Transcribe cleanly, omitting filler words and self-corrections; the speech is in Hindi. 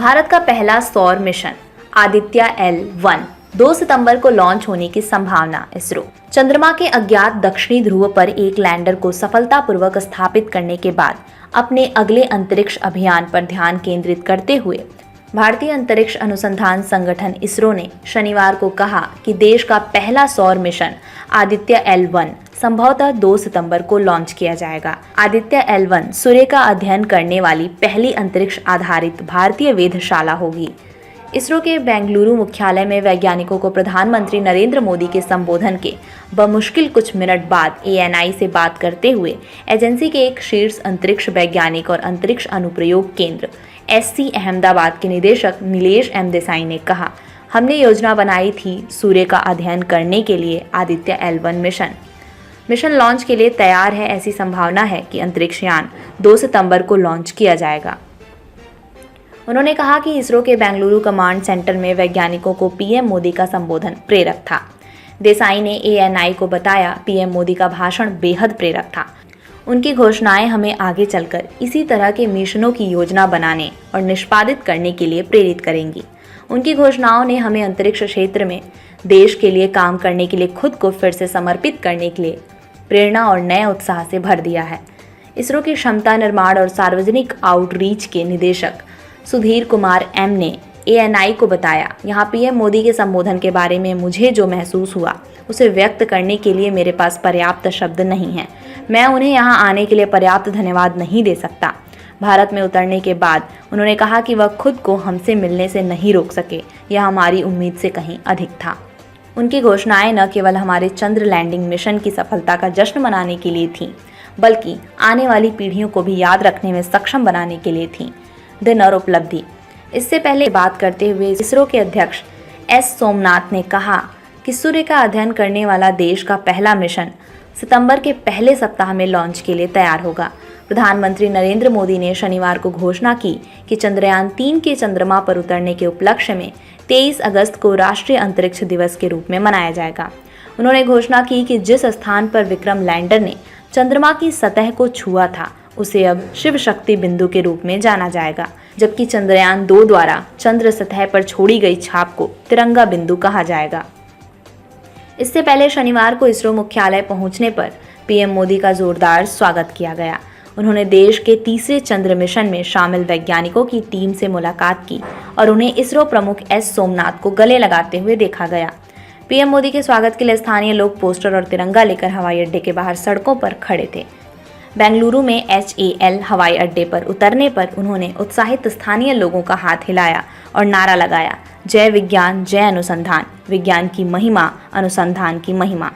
भारत का पहला सौर मिशन आदित्य L1 2 सितंबर को लॉन्च होने की संभावना। इसरो चंद्रमा के अज्ञात दक्षिणी ध्रुव पर एक लैंडर को सफलतापूर्वक स्थापित करने के बाद अपने अगले अंतरिक्ष अभियान पर ध्यान केंद्रित करते हुए भारतीय अंतरिक्ष अनुसंधान संगठन इसरो ने शनिवार को कहा कि देश का पहला सौर मिशन आदित्य L1 संभवतः 2 सितंबर को लॉन्च किया जाएगा। आदित्य L1 सूर्य का अध्ययन करने वाली पहली अंतरिक्ष आधारित भारतीय वेधशाला होगी। इसरो के बेंगलुरु मुख्यालय में वैज्ञानिकों को प्रधानमंत्री नरेंद्र मोदी के संबोधन के बमुश्किल कुछ मिनट बाद ANI से बात करते हुए एजेंसी के एक शीर्ष अंतरिक्ष वैज्ञानिक और अंतरिक्ष अनुप्रयोग केंद्र SC अहमदाबाद के निदेशक नीलेश M देसाई ने कहा, हमने योजना बनाई थी सूर्य का अध्ययन करने के लिए आदित्य L1 मिशन लॉन्च के लिए तैयार है। ऐसी संभावना है कि अंतरिक्ष यान 2 सितंबर को लॉन्च किया जाएगा। उन्होंने कहा कि इसरो के बेंगलुरु कमांड सेंटर में वैज्ञानिकों को PM मोदी का संबोधन प्रेरक था। देसाई ने ANI को बताया, PM मोदी का भाषण बेहद प्रेरक था। उनकी घोषणाएं हमें आगे चलकर इसी तरह के मिशनों की योजना बनाने और निष्पादित करने के लिए प्रेरित करेंगी। उनकी घोषणाओं ने हमें अंतरिक्ष क्षेत्र में देश के लिए काम करने के लिए खुद को फिर से समर्पित करने के लिए प्रेरणा और नए उत्साह से भर दिया है। इसरो की क्षमता निर्माण और सार्वजनिक आउटरीच के निदेशक सुधीर कुमार M ने ANI को बताया, यहाँ PM मोदी के संबोधन के बारे में मुझे जो महसूस हुआ उसे व्यक्त करने के लिए मेरे पास पर्याप्त शब्द नहीं हैं। मैं उन्हें यहाँ आने के लिए पर्याप्त धन्यवाद नहीं दे सकता। भारत में उतरने के बाद उन्होंने कहा कि वह खुद को हमसे मिलने से नहीं रोक सके, यह हमारी उम्मीद से कहीं अधिक था। उनकी घोषणाएं न केवल हमारे चंद्र लैंडिंग मिशन की सफलता का जश्न मनाने के लिए थीं, बल्कि आने वाली पीढ़ियों को भी याद रखने में सक्षम बनाने के लिए थीं। दिन और उपलब्धि। इससे पहले बात करते हुए इसरो के अध्यक्ष S सोमनाथ ने कहा कि सूर्य का अध्ययन करने वाला देश का पहला मिशन सितंबर के पहले सप्ताह में लॉन्च के लिए तैयार होगा। प्रधानमंत्री नरेंद्र मोदी ने शनिवार को घोषणा की कि चंद्रयान 3 के चंद्रमा पर उतरने के उपलक्ष्य में 23 अगस्त को राष्ट्रीय अंतरिक्ष दिवस के रूप में मनाया जाएगा। उन्होंने घोषणा की कि जिस स्थान पर विक्रम लैंडर ने चंद्रमा की सतह को छुआ था उसे अब शिव शक्ति बिंदु के रूप में जाना जाएगा, जबकि चंद्रयान 2 द्वारा चंद्र सतह पर छोड़ी गई छाप को तिरंगा बिंदु कहा जाएगा। इससे पहले शनिवार को इसरो मुख्यालय पहुंचने पर PM मोदी का जोरदार स्वागत किया गया। उन्होंने देश के तीसरे चंद्र मिशन में शामिल वैज्ञानिकों की टीम से मुलाकात की और उन्हें इसरो प्रमुख S सोमनाथ को गले लगाते हुए देखा गया। PM मोदी के स्वागत के लिए स्थानीय लोग पोस्टर और तिरंगा लेकर हवाई अड्डे के बाहर सड़कों पर खड़े थे। बेंगलुरु में HAL हवाई अड्डे पर उतरने पर उन्होंने उत्साहित स्थानीय लोगों का हाथ हिलाया और नारा लगाया, जय विज्ञान, जय अनुसंधान, विज्ञान की महिमा, अनुसंधान की महिमा।